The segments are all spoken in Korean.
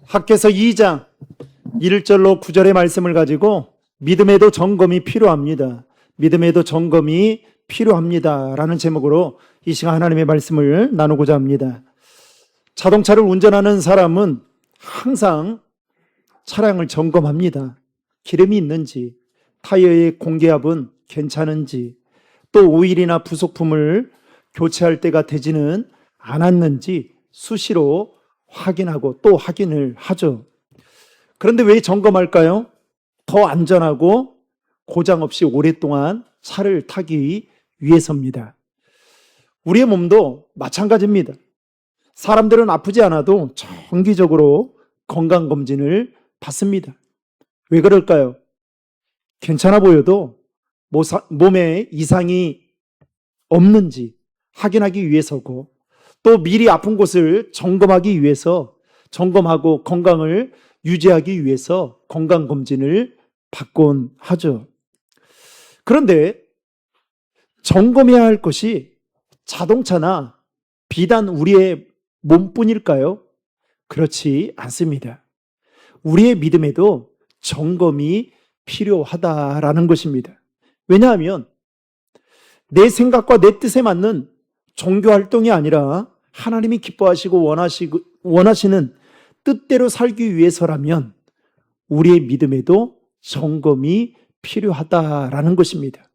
학개서 2장 1절로 9절의 말씀을 가지고 믿음에도 점검이 필요합니다. 믿음에도 점검이 필요합니다. 라는 제목으로 이 시간 하나님의 말씀을 나누고자 합니다. 자동차를 운전하는 사람은 항상 차량을 점검합니다. 기름이 있는지, 타이어의 공기압은 괜찮은지, 또 오일이나 부속품을 교체할 때가 되지는 않았는지 수시로 확인하고 또 확인을 하죠. 그런데 왜 점검할까요? 더 안전하고 고장 없이 오랫동안 차를 타기 위해서입니다. 우리의 몸도 마찬가지입니다. 사람들은 아프지 않아도 정기적으로 건강검진을 받습니다. 왜 그럴까요? 괜찮아 보여도 몸에 이상이 없는지 확인하기 위해서고, 또 미리 아픈 곳을 점검하기 위해서, 점검하고 건강을 유지하기 위해서 건강검진을 받곤 하죠. 그런데 점검해야 할 것이 자동차나 비단 우리의 몸뿐일까요? 그렇지 않습니다. 우리의 믿음에도 점검이 필요하다라는 것입니다. 왜냐하면 내 생각과 내 뜻에 맞는 종교 활동이 아니라 하나님이 기뻐하시고 원하시는 뜻대로 살기 위해서라면 우리의 믿음에도 점검이 필요하다라는 것입니다.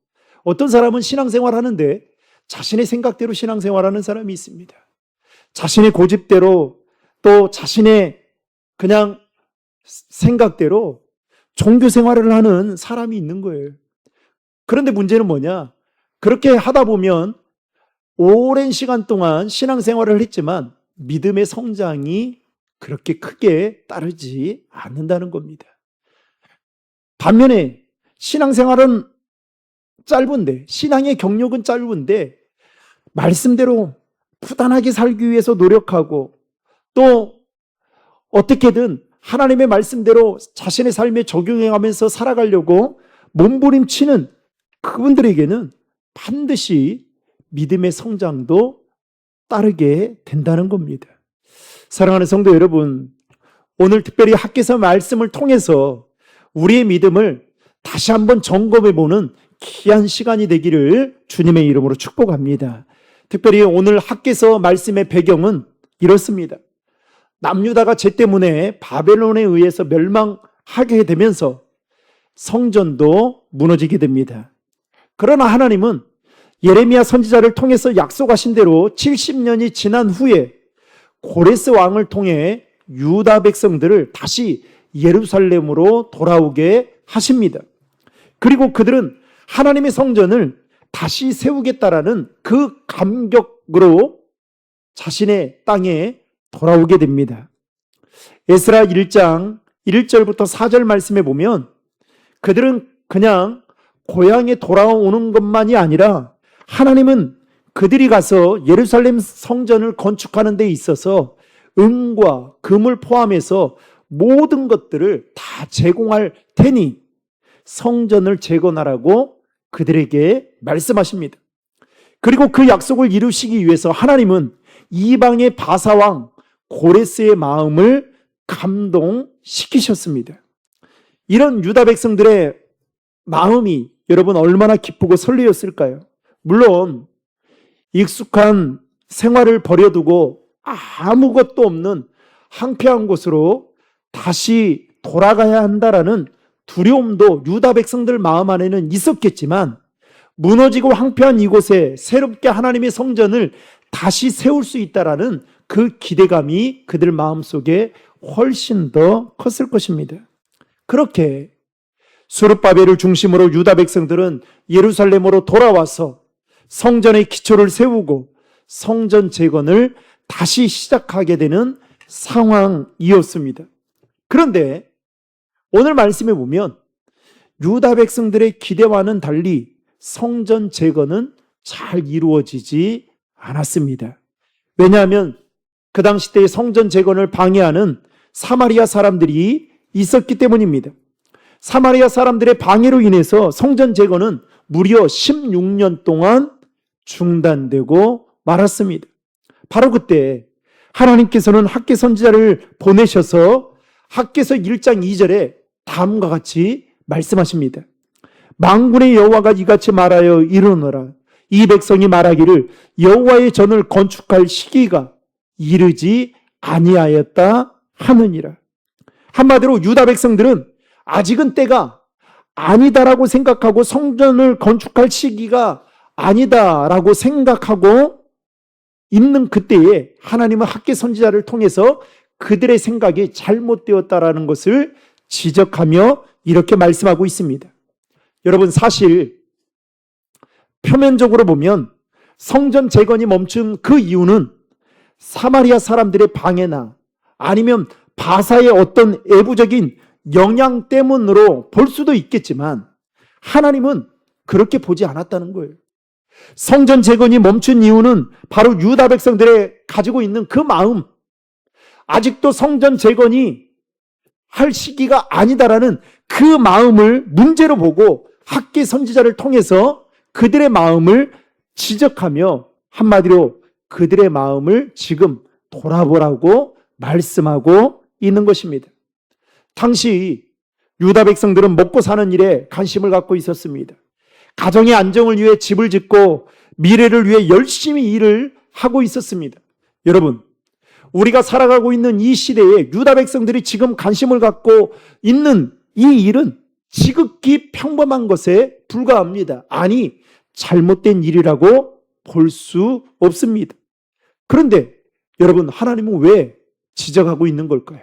어떤 사람은 신앙생활 하는데 자신의 생각대로 신앙생활하는 사람이 있습니다. 자신의 고집대로, 또 자신의 그냥 생각대로 종교생활을 하는 사람이 있는 거예요. 그런데 문제는 뭐냐? 그렇게 하다 보면 오랜 시간 동안 신앙생활을 했지만 믿음의 성장이 그렇게 크게 따르지 않는다는 겁니다. 반면에 신앙생활은 짧은데, 신앙의 경력은 짧은데 말씀대로 부단하게 살기 위해서 노력하고, 또 어떻게든 하나님의 말씀대로 자신의 삶에 적용해가면서 살아가려고 몸부림치는 그분들에게는 반드시 믿음의 성장도 따르게 된다는 겁니다. 사랑하는 성도 여러분, 오늘 특별히 학개서 말씀을 통해서 우리의 믿음을 다시 한번 점검해보는 귀한 시간이 되기를 주님의 이름으로 축복합니다. 특별히 오늘 학개서 말씀의 배경은 이렇습니다. 남유다가 죄 때문에 바벨론에 의해서 멸망하게 되면서 성전도 무너지게 됩니다. 그러나 하나님은 예레미야 선지자를 통해서 약속하신 대로 70년이 지난 후에 고레스 왕을 통해 유다 백성들을 다시 예루살렘으로 돌아오게 하십니다. 그리고 그들은 하나님의 성전을 다시 세우겠다라는 그 감격으로 자신의 땅에 돌아오게 됩니다. 에스라 1장 1절부터 4절 말씀에 보면 그들은 그냥 고향에 돌아오는 것만이 아니라 하나님은 그들이 가서 예루살렘 성전을 건축하는 데 있어서 은과 금을 포함해서 모든 것들을 다 제공할 테니 성전을 재건하라고 그들에게 말씀하십니다. 그리고 그 약속을 이루시기 위해서 하나님은 이방의 바사왕 고레스의 마음을 감동시키셨습니다. 이런 유다 백성들의 마음이 여러분 얼마나 기쁘고 설레었을까요? 물론 익숙한 생활을 버려두고 아무것도 없는 황폐한 곳으로 다시 돌아가야 한다라는 두려움도 유다 백성들 마음 안에는 있었겠지만, 무너지고 황폐한 이곳에 새롭게 하나님의 성전을 다시 세울 수 있다라는 그 기대감이 그들 마음속에 훨씬 더 컸을 것입니다. 그렇게 스룹바벨을 중심으로 유다 백성들은 예루살렘으로 돌아와서 성전의 기초를 세우고 성전 재건을 다시 시작하게 되는 상황이었습니다. 그런데 오늘 말씀에 보면 유다 백성들의 기대와는 달리 성전 재건은 잘 이루어지지 않았습니다. 왜냐하면 그 당시 때의 성전 재건을 방해하는 사마리아 사람들이 있었기 때문입니다. 사마리아 사람들의 방해로 인해서 성전 재건은 무려 16년 동안 중단되고 말았습니다. 바로 그때 하나님께서는 학개 선지자를 보내셔서 학개서 1장 2절에 다음과 같이 말씀하십니다. 만군의 여호와가 이같이 말하여 이르노라. 이 백성이 말하기를 여호와의 전을 건축할 시기가 이르지 아니하였다 하느니라. 한마디로 유다 백성들은 아직은 때가 아니다라고 생각하고 성전을 건축할 시기가 아니다라고 생각하고 있는 그때에 하나님은 학개 선지자를 통해서 그들의 생각이 잘못되었다라는 것을 지적하며 이렇게 말씀하고 있습니다. 여러분, 사실 표면적으로 보면 성전 재건이 멈춘 그 이유는 사마리아 사람들의 방해나 아니면 바사의 어떤 외부적인 영향 때문으로 볼 수도 있겠지만 하나님은 그렇게 보지 않았다는 거예요. 성전 재건이 멈춘 이유는 바로 유다 백성들의 가지고 있는 그 마음, 아직도 성전 재건이 할 시기가 아니다라는 그 마음을 문제로 보고 학개 선지자를 통해서 그들의 마음을 지적하며 한마디로 그들의 마음을 지금 돌아보라고 말씀하고 있는 것입니다. 당시 유다 백성들은 먹고 사는 일에 관심을 갖고 있었습니다. 가정의 안정을 위해 집을 짓고 미래를 위해 열심히 일을 하고 있었습니다. 여러분, 우리가 살아가고 있는 이 시대에 유다 백성들이 지금 관심을 갖고 있는 이 일은 지극히 평범한 것에 불과합니다. 아니, 잘못된 일이라고 볼 수 없습니다. 그런데 여러분, 하나님은 왜 지적하고 있는 걸까요?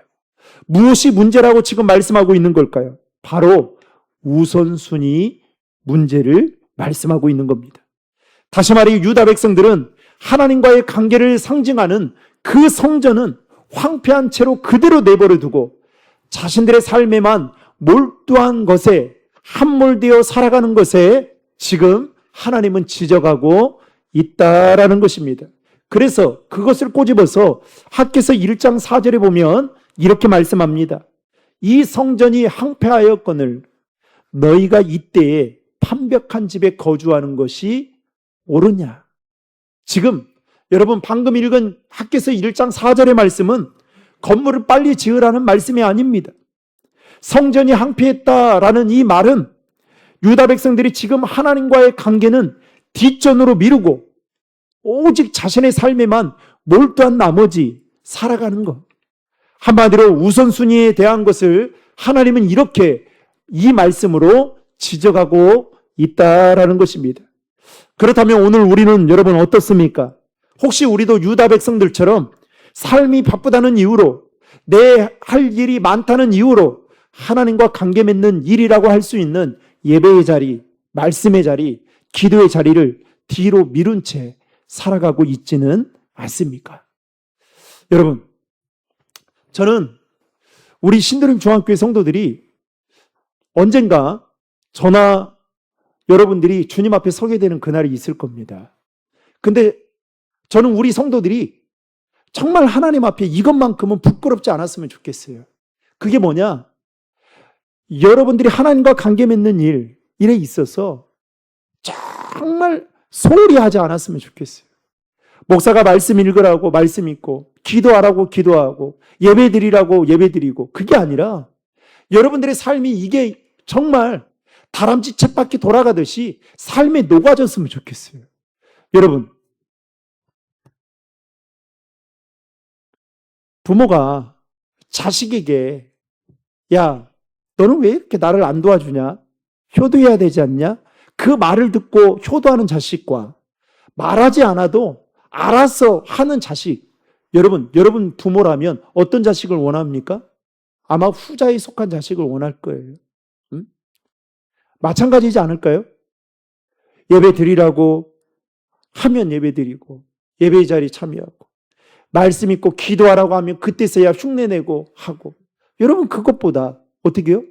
무엇이 문제라고 지금 말씀하고 있는 걸까요? 바로 우선순위 문제를 말씀하고 있는 겁니다. 다시 말해 유다 백성들은 하나님과의 관계를 상징하는 그 성전은 황폐한 채로 그대로 내버려 두고 자신들의 삶에만 몰두한 것에 함몰되어 살아가는 것에 지금 하나님은 지적하고 있다라는 것입니다. 그래서 그것을 꼬집어서 학개서 1장 4절에 보면 이렇게 말씀합니다. 이 성전이 황폐하였거늘 너희가 이때에 판벽한 집에 거주하는 것이 옳으냐. 지금 여러분 방금 읽은 학개서 1장 4절의 말씀은 건물을 빨리 지으라는 말씀이 아닙니다. 성전이 황폐했다라는 이 말은 유다 백성들이 지금 하나님과의 관계는 뒷전으로 미루고 오직 자신의 삶에만 몰두한 나머지 살아가는 것. 한마디로 우선순위에 대한 것을 하나님은 이렇게 이 말씀으로 지적하고 있다라는 것입니다. 그렇다면 오늘 우리는 여러분 어떻습니까? 혹시 우리도 유다 백성들처럼 삶이 바쁘다는 이유로 내 할 일이 많다는 이유로 하나님과 관계 맺는 일이라고 할 수 있는 예배의 자리, 말씀의 자리, 기도의 자리를 뒤로 미룬 채 살아가고 있지는 않습니까? 여러분, 저는 우리 신도림 중앙교회 성도들이 언젠가 저나 여러분들이 주님 앞에 서게 되는 그날이 있을 겁니다. 근데 저는 우리 성도들이 정말 하나님 앞에 이것만큼은 부끄럽지 않았으면 좋겠어요. 그게 뭐냐? 여러분들이 하나님과 관계 맺는 일에 있어서 정말 소홀히 하지 않았으면 좋겠어요. 목사가 말씀 읽으라고 말씀 읽고 기도하라고 기도하고 예배 드리라고 예배 드리고 그게 아니라 여러분들의 삶이 이게 정말 다람쥐 쳇바퀴 돌아가듯이 삶에 녹아졌으면 좋겠어요. 여러분, 부모가 자식에게 야, 너는 왜 이렇게 나를 안 도와주냐? 효도해야 되지 않냐? 그 말을 듣고 효도하는 자식과 말하지 않아도 알아서 하는 자식. 여러분 부모라면 어떤 자식을 원합니까? 아마 후자에 속한 자식을 원할 거예요. 응? 마찬가지지 않을까요? 예배 드리라고 하면 예배 드리고 예배 자리 참여하고 말씀 읽고 기도하라고 하면 그때서야 흉내내고 하고 여러분 그것보다 어떻게 해요?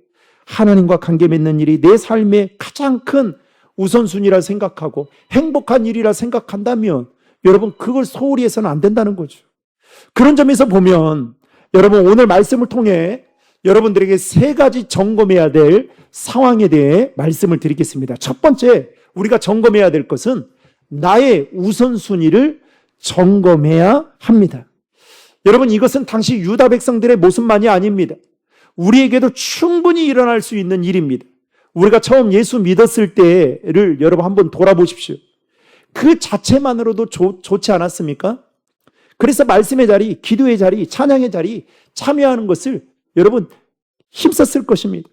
하나님과 관계 맺는 일이 내 삶의 가장 큰 우선순위라 생각하고 행복한 일이라 생각한다면 여러분 그걸 소홀히 해서는 안 된다는 거죠. 그런 점에서 보면 여러분 오늘 말씀을 통해 여러분들에게 세 가지 점검해야 될 상황에 대해 말씀을 드리겠습니다. 첫 번째 우리가 점검해야 될 것은 나의 우선순위를 점검해야 합니다. 여러분, 이것은 당시 유다 백성들의 모습만이 아닙니다. 우리에게도 충분히 일어날 수 있는 일입니다. 우리가 처음 예수 믿었을 때를 여러분 한번 돌아보십시오. 그 자체만으로도 좋지 않았습니까? 그래서 말씀의 자리, 기도의 자리, 찬양의 자리 참여하는 것을 여러분 힘썼을 것입니다.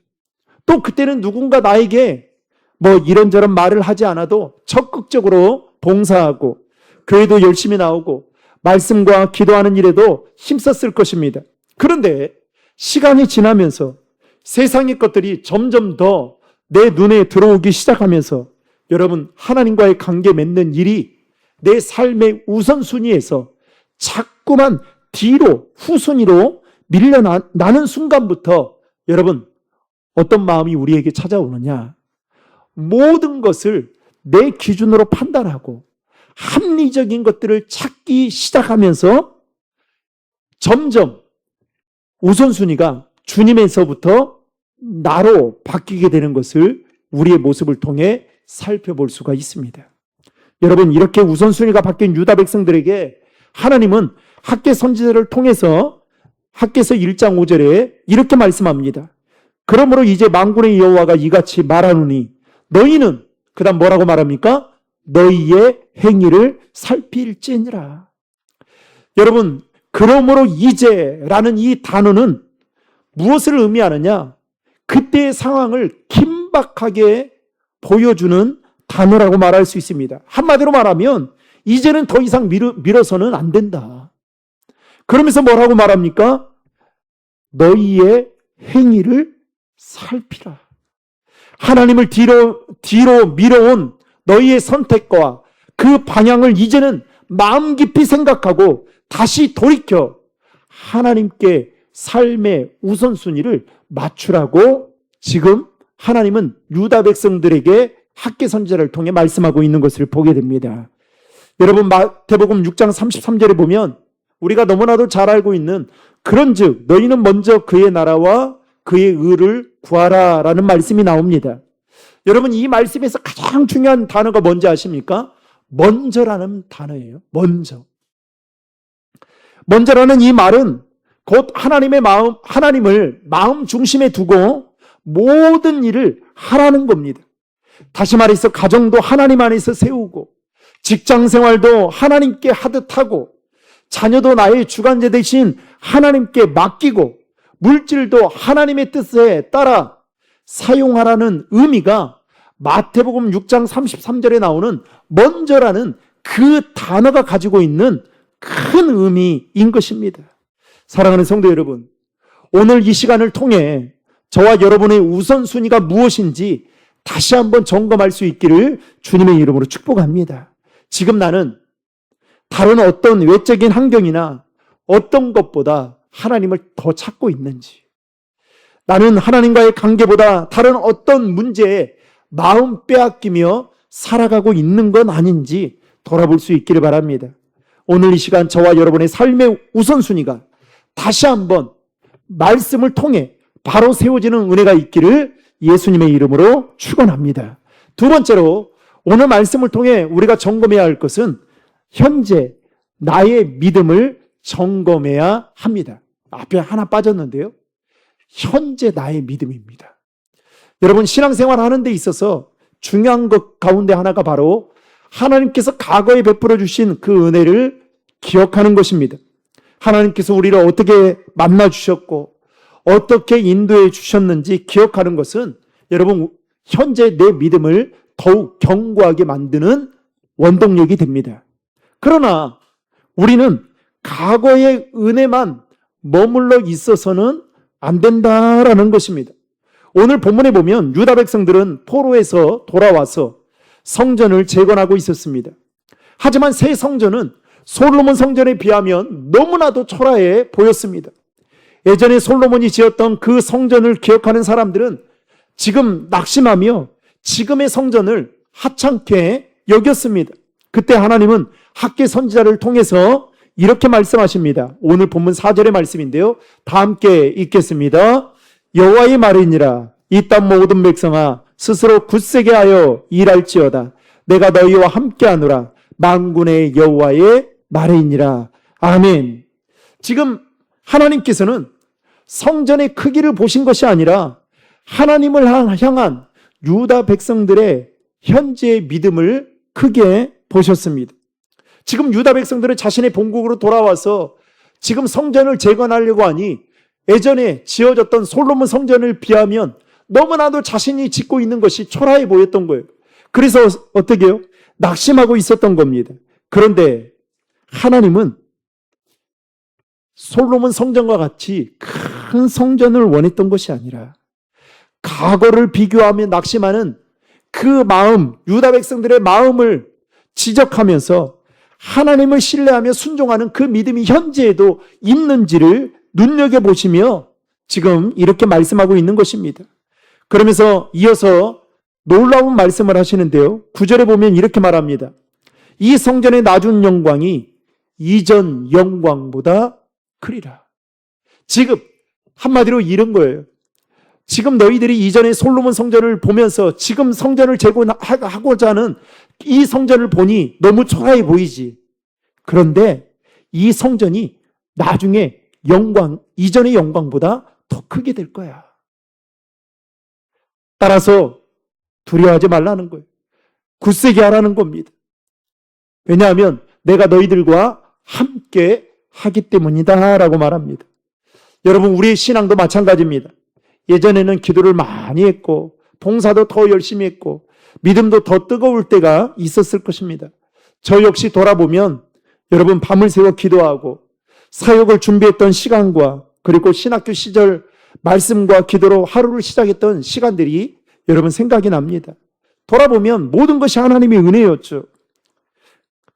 또 그때는 누군가 나에게 뭐 이런저런 말을 하지 않아도 적극적으로 봉사하고 교회도 열심히 나오고 말씀과 기도하는 일에도 힘썼을 것입니다. 그런데 시간이 지나면서 세상의 것들이 점점 더 내 눈에 들어오기 시작하면서 여러분, 하나님과의 관계 맺는 일이 내 삶의 우선순위에서 자꾸만 뒤로, 후순위로 밀려나는 순간부터 여러분, 어떤 마음이 우리에게 찾아오느냐? 모든 것을 내 기준으로 판단하고 합리적인 것들을 찾기 시작하면서 점점 우선순위가 주님에서부터 나로 바뀌게 되는 것을 우리의 모습을 통해 살펴볼 수가 있습니다. 여러분, 이렇게 우선순위가 바뀐 유다 백성들에게 하나님은 학개 선지자를 통해서 학개서 1장 5절에 이렇게 말씀합니다. 그러므로 이제 만군의 여호와가 이같이 말하노니 너희는, 그 다음 뭐라고 말합니까? 너희의 행위를 살필지니라. 여러분, 그러므로 이제라는 이 단어는 무엇을 의미하느냐? 그때의 상황을 긴박하게 보여주는 단어라고 말할 수 있습니다. 한마디로 말하면 이제는 더 이상 미뤄서는 안 된다. 그러면서 뭐라고 말합니까? 너희의 행위를 살피라. 하나님을 뒤로 밀어온 너희의 선택과 그 방향을 이제는 마음 깊이 생각하고 다시 돌이켜 하나님께 삶의 우선순위를 맞추라고 지금 하나님은 유다 백성들에게 학개 선지자를 통해 말씀하고 있는 것을 보게 됩니다. 여러분, 마태복음 6장 33절에 보면 우리가 너무나도 잘 알고 있는 그런즉 너희는 먼저 그의 나라와 그의 의를 구하라 라는 말씀이 나옵니다. 여러분, 이 말씀에서 가장 중요한 단어가 뭔지 아십니까? 먼저라는 단어예요. 먼저라는 이 말은 곧 하나님을 마음 중심에 두고 모든 일을 하라는 겁니다. 다시 말해서 가정도 하나님 안에서 세우고 직장 생활도 하나님께 하듯 하고 자녀도 나의 주관자 대신 하나님께 맡기고 물질도 하나님의 뜻에 따라 사용하라는 의미가 마태복음 6장 33절에 나오는 먼저라는 그 단어가 가지고 있는 큰 의미인 것입니다. 사랑하는 성도 여러분, 오늘 이 시간을 통해 저와 여러분의 우선순위가 무엇인지 다시 한번 점검할 수 있기를 주님의 이름으로 축복합니다. 지금 나는 다른 어떤 외적인 환경이나 어떤 것보다 하나님을 더 찾고 있는지, 나는 하나님과의 관계보다 다른 어떤 문제에 마음 빼앗기며 살아가고 있는 건 아닌지 돌아볼 수 있기를 바랍니다. 오늘 이 시간 저와 여러분의 삶의 우선순위가 다시 한번 말씀을 통해 바로 세워지는 은혜가 있기를 예수님의 이름으로 축원합니다. 두 번째로 오늘 말씀을 통해 우리가 점검해야 할 것은 현재 나의 믿음을 점검해야 합니다. 앞에 하나 빠졌는데요. 현재 나의 믿음입니다. 여러분, 신앙생활 하는 데 있어서 중요한 것 가운데 하나가 바로 하나님께서 과거에 베풀어 주신 그 은혜를 기억하는 것입니다. 하나님께서 우리를 어떻게 만나 주셨고 어떻게 인도해 주셨는지 기억하는 것은 여러분, 현재 내 믿음을 더욱 견고하게 만드는 원동력이 됩니다. 그러나 우리는 과거의 은혜만 머물러 있어서는 안 된다라는 것입니다. 오늘 본문에 보면 유다 백성들은 포로에서 돌아와서 성전을 재건하고 있었습니다. 하지만 새 성전은 솔로몬 성전에 비하면 너무나도 초라해 보였습니다. 예전에 솔로몬이 지었던 그 성전을 기억하는 사람들은 지금 낙심하며 지금의 성전을 하찮게 여겼습니다. 그때 하나님은 학개 선지자를 통해서 이렇게 말씀하십니다. 오늘 본문 4절의 말씀인데요. 다 함께 읽겠습니다. 여호와의 말이니라. 이 땅 모든 백성아 스스로 굳세게 하여 일할지어다. 내가 너희와 함께하노라. 만군의 여호와의 말이니라. 아멘. 지금 하나님께서는 성전의 크기를 보신 것이 아니라 하나님을 향한 유다 백성들의 현재의 믿음을 크게 보셨습니다. 지금 유다 백성들은 자신의 본국으로 돌아와서 지금 성전을 재건하려고 하니 예전에 지어졌던 솔로몬 성전을 비하면 너무나도 자신이 짓고 있는 것이 초라해 보였던 거예요. 그래서 어떻게 해요? 낙심하고 있었던 겁니다. 그런데 하나님은 솔로몬 성전과 같이 큰 성전을 원했던 것이 아니라 과거를 비교하며 낙심하는 그 마음, 유다 백성들의 마음을 지적하면서 하나님을 신뢰하며 순종하는 그 믿음이 현재에도 있는지를 눈여겨보시며 지금 이렇게 말씀하고 있는 것입니다. 그러면서 이어서 놀라운 말씀을 하시는데요. 9절에 보면 이렇게 말합니다. 이 성전의 낮은 영광이 이전 영광보다 크리라. 지금 한마디로 이런 거예요. 지금 너희들이 이전에 솔로몬 성전을 보면서 지금 성전을 재건하고자 하는 이 성전을 보니 너무 초라해 보이지. 그런데 이 성전이 나중에 이전의 영광보다 더 크게 될 거야. 따라서 두려워하지 말라는 거예요. 굳세게 하라는 겁니다. 왜냐하면 내가 너희들과 함께 하기 때문이다 라고 말합니다. 여러분, 우리의 신앙도 마찬가지입니다. 예전에는 기도를 많이 했고 봉사도 더 열심히 했고 믿음도 더 뜨거울 때가 있었을 것입니다. 저 역시 돌아보면 여러분, 밤을 새워 기도하고 사역을 준비했던 시간과 그리고 신학교 시절 말씀과 기도로 하루를 시작했던 시간들이 여러분 생각이 납니다. 돌아보면 모든 것이 하나님의 은혜였죠.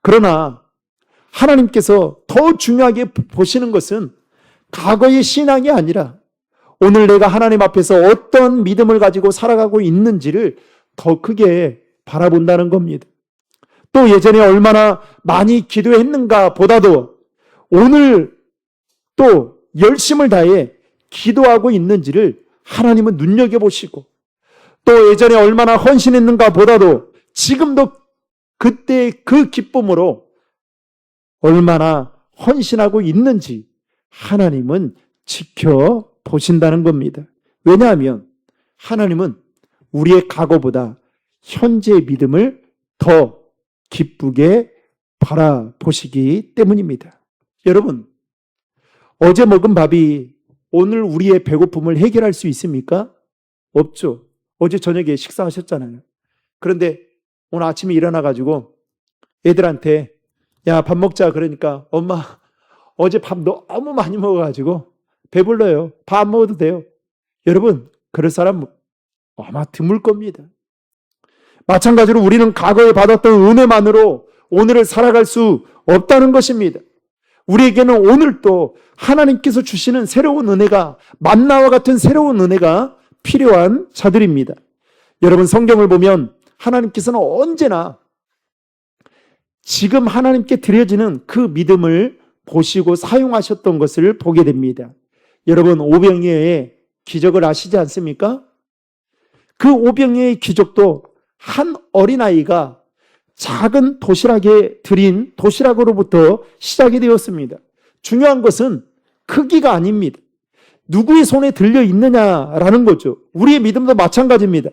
그러나 하나님께서 더 중요하게 보시는 것은 과거의 신앙이 아니라 오늘 내가 하나님 앞에서 어떤 믿음을 가지고 살아가고 있는지를 더 크게 바라본다는 겁니다. 또 예전에 얼마나 많이 기도했는가 보다도 오늘 또 열심을 다해 기도하고 있는지를 하나님은 눈여겨보시고 또 예전에 얼마나 헌신했는가 보다도 지금도 그때 그 기쁨으로 얼마나 헌신하고 있는지 하나님은 지켜보신다는 겁니다. 왜냐하면 하나님은 우리의 과거보다 현재의 믿음을 더 기쁘게 바라보시기 때문입니다. 여러분, 어제 먹은 밥이 오늘 우리의 배고픔을 해결할 수 있습니까? 없죠. 어제 저녁에 식사하셨잖아요. 그런데 오늘 아침에 일어나가지고 애들한테 야, 밥 먹자 그러니까 엄마 어제 밥 너무 많이 먹어가지고 배불러요. 밥 안 먹어도 돼요. 여러분, 그럴 사람 아마 드물 겁니다. 마찬가지로 우리는 과거에 받았던 은혜만으로 오늘을 살아갈 수 없다는 것입니다. 우리에게는 오늘 또 하나님께서 주시는 새로운 은혜가, 만나와 같은 새로운 은혜가 필요한 자들입니다. 여러분, 성경을 보면 하나님께서는 언제나 지금 하나님께 드려지는 그 믿음을 보시고 사용하셨던 것을 보게 됩니다. 여러분, 오병이어의 기적을 아시지 않습니까? 그 오병이어의 기적도 한 어린아이가 작은 도시락에 들인 도시락으로부터 시작이 되었습니다. 중요한 것은 크기가 아닙니다. 누구의 손에 들려 있느냐라는 거죠. 우리의 믿음도 마찬가지입니다.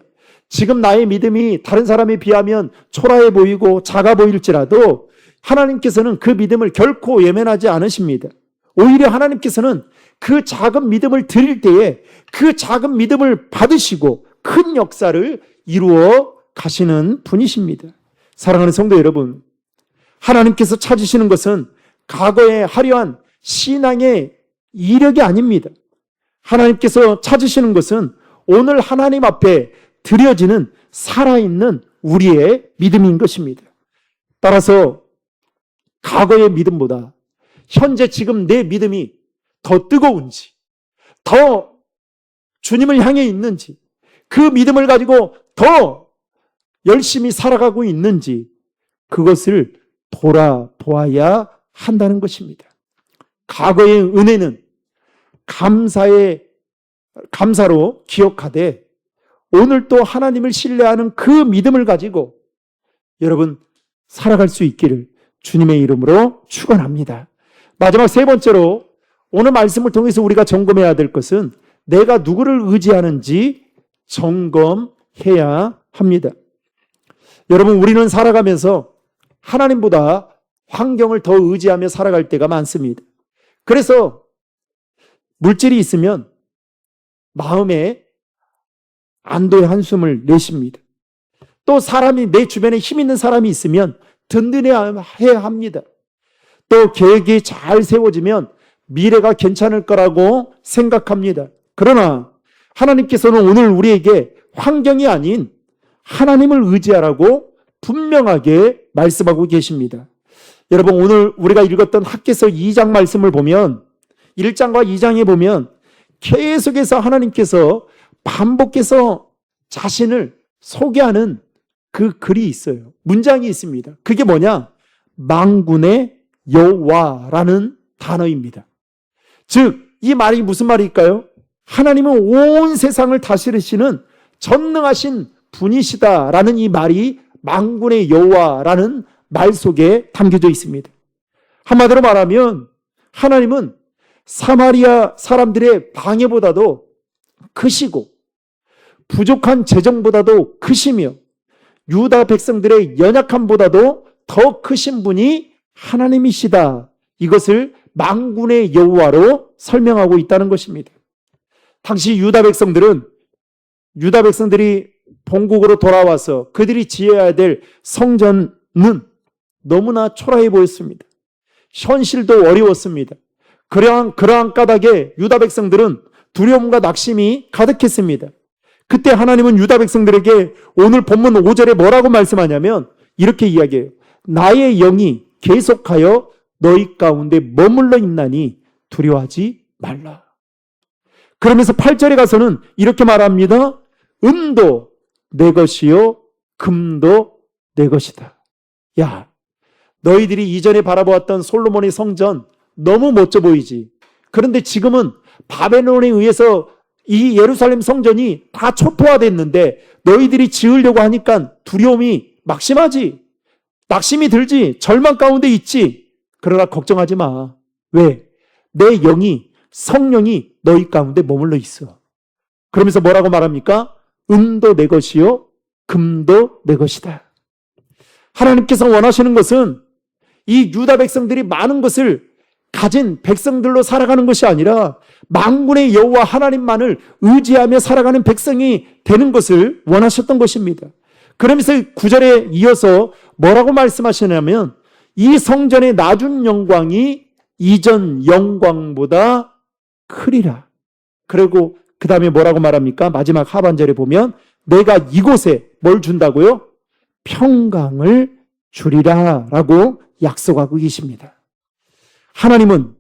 지금 나의 믿음이 다른 사람에 비하면 초라해 보이고 작아 보일지라도 하나님께서는 그 믿음을 결코 예면하지 않으십니다. 오히려 하나님께서는 그 작은 믿음을 드릴 때에 그 작은 믿음을 받으시고 큰 역사를 이루어 가시는 분이십니다. 사랑하는 성도 여러분, 하나님께서 찾으시는 것은 과거에 화려한 신앙의 이력이 아닙니다. 하나님께서 찾으시는 것은 오늘 하나님 앞에 드려지는 살아있는 우리의 믿음인 것입니다. 따라서 과거의 믿음보다 현재 지금 내 믿음이 더 뜨거운지, 더 주님을 향해 있는지, 그 믿음을 가지고 더 열심히 살아가고 있는지 그것을 돌아보아야 한다는 것입니다. 과거의 은혜는 감사로 기억하되 오늘 또 하나님을 신뢰하는 그 믿음을 가지고 여러분 살아갈 수 있기를 주님의 이름으로 축원합니다. 마지막 세 번째로 오늘 말씀을 통해서 우리가 점검해야 될 것은 내가 누구를 의지하는지 점검해야 합니다. 여러분, 우리는 살아가면서 하나님보다 환경을 더 의지하며 살아갈 때가 많습니다. 그래서 물질이 있으면 마음에 안도의 한숨을 내쉽니다. 또 사람이, 내 주변에 힘 있는 사람이 있으면 든든해야 합니다. 또 계획이 잘 세워지면 미래가 괜찮을 거라고 생각합니다. 그러나 하나님께서는 오늘 우리에게 환경이 아닌 하나님을 의지하라고 분명하게 말씀하고 계십니다. 여러분, 오늘 우리가 읽었던 학개서 2장 말씀을 보면 1장과 2장에 보면 계속해서 하나님께서 반복해서 자신을 소개하는 그 글이 있어요. 문장이 있습니다. 그게 뭐냐? 만군의 여호와라는 단어입니다. 즉, 이 말이 무슨 말일까요? 하나님은 온 세상을 다스리시는 전능하신 분이시다라는 이 말이 만군의 여호와라는 말 속에 담겨져 있습니다. 한마디로 말하면 하나님은 사마리아 사람들의 방해보다도 크시고 부족한 재정보다도 크시며 유다 백성들의 연약함보다도 더 크신 분이 하나님이시다. 이것을 만군의 여호와로 설명하고 있다는 것입니다. 당시 유다 백성들이 본국으로 돌아와서 그들이 지어야 될 성전은 너무나 초라해 보였습니다. 현실도 어려웠습니다. 그러한 까닭에 유다 백성들은 두려움과 낙심이 가득했습니다. 그때 하나님은 유다 백성들에게 오늘 본문 5절에 뭐라고 말씀하냐면 이렇게 이야기해요. 나의 영이 계속하여 너희 가운데 머물러 있나니 두려워하지 말라. 그러면서 8절에 가서는 이렇게 말합니다. 은도 내 것이요 금도 내 것이다. 야, 너희들이 이전에 바라보았던 솔로몬의 성전 너무 멋져 보이지. 그런데 지금은 바벨론에 의해서 이 예루살렘 성전이 다 초토화됐는데 너희들이 지으려고 하니까 두려움이 막심하지. 낙심이 들지. 절망 가운데 있지. 그러나 걱정하지 마. 왜? 내 영이, 성령이 너희 가운데 머물러 있어. 그러면서 뭐라고 말합니까? 은도 내 것이요 금도 내 것이다. 하나님께서 원하시는 것은 이 유다 백성들이 많은 것을 가진 백성들로 살아가는 것이 아니라 만군의 여호와 하나님만을 의지하며 살아가는 백성이 되는 것을 원하셨던 것입니다. 그러면서 9절에 이어서 뭐라고 말씀하시냐면 이 성전의 낮은 영광이 이전 영광보다 크리라. 그리고 그 다음에 뭐라고 말합니까? 마지막 하반절에 보면 내가 이곳에 뭘 준다고요? 평강을 주리라 라고 약속하고 계십니다. 하나님은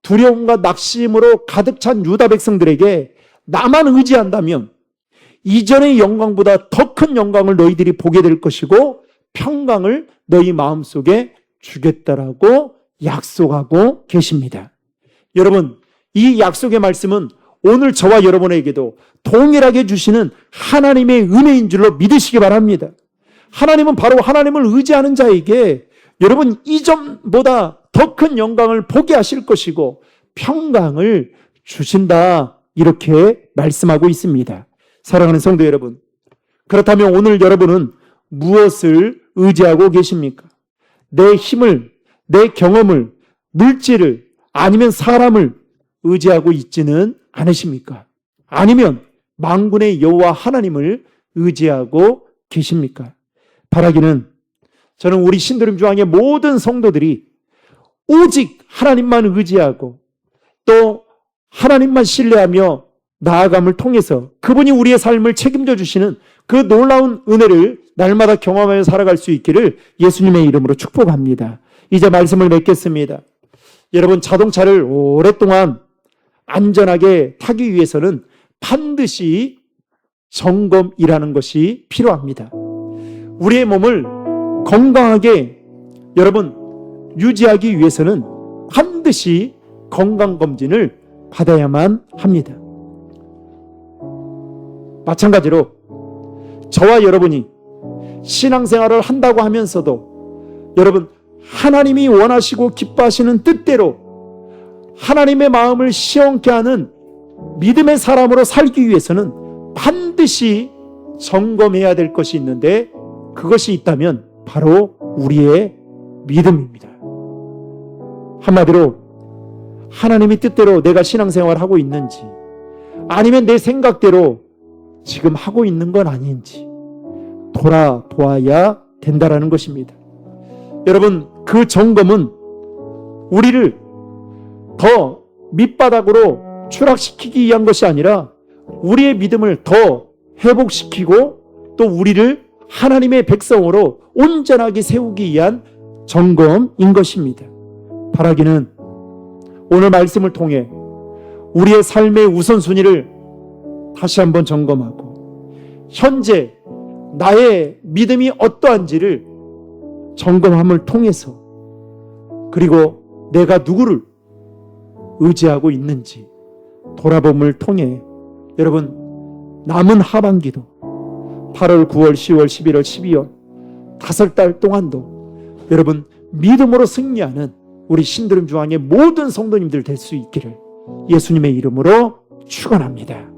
두려움과 낙심으로 가득 찬 유다 백성들에게 나만 의지한다면 이전의 영광보다 더 큰 영광을 너희들이 보게 될 것이고 평강을 너희 마음속에 주겠다라고 약속하고 계십니다. 여러분, 이 약속의 말씀은 오늘 저와 여러분에게도 동일하게 주시는 하나님의 은혜인 줄로 믿으시기 바랍니다. 하나님은 바로 하나님을 의지하는 자에게 여러분 이전보다 더 큰 영광을 보게 하실 것이고 평강을 주신다, 이렇게 말씀하고 있습니다. 사랑하는 성도 여러분, 그렇다면 오늘 여러분은 무엇을 의지하고 계십니까? 내 힘을, 내 경험을, 물질을, 아니면 사람을 의지하고 있지는 않으십니까? 아니면 만군의 여호와 하나님을 의지하고 계십니까? 바라기는 저는 우리 신도림 중앙의 모든 성도들이 오직 하나님만 의지하고 또 하나님만 신뢰하며 나아감을 통해서 그분이 우리의 삶을 책임져 주시는 그 놀라운 은혜를 날마다 경험하며 살아갈 수 있기를 예수님의 이름으로 축복합니다. 이제 말씀을 맺겠습니다. 여러분, 자동차를 오랫동안 안전하게 타기 위해서는 반드시 점검이라는 것이 필요합니다. 우리의 몸을 건강하게 여러분 유지하기 위해서는 반드시 건강검진을 받아야만 합니다. 마찬가지로 저와 여러분이 신앙생활을 한다고 하면서도 여러분 하나님이 원하시고 기뻐하시는 뜻대로 하나님의 마음을 시원케 하는 믿음의 사람으로 살기 위해서는 반드시 점검해야 될 것이 있는데, 그것이 있다면 바로 우리의 믿음입니다. 한마디로 하나님의 뜻대로 내가 신앙생활을 하고 있는지, 아니면 내 생각대로 지금 하고 있는 건 아닌지 돌아보아야 된다라는 것입니다. 여러분, 그 점검은 우리를 더 밑바닥으로 추락시키기 위한 것이 아니라 우리의 믿음을 더 회복시키고 또 우리를 하나님의 백성으로 온전하게 세우기 위한 점검인 것입니다. 바라기는 오늘 말씀을 통해 우리의 삶의 우선순위를 다시 한번 점검하고 현재 나의 믿음이 어떠한지를 점검함을 통해서, 그리고 내가 누구를 의지하고 있는지 돌아봄을 통해 여러분, 남은 하반기도 8월, 9월, 10월, 11월, 12월 5달 동안도 여러분 믿음으로 승리하는 우리 신드림 중앙의 모든 성도님들 될 수 있기를 예수님의 이름으로 축원합니다.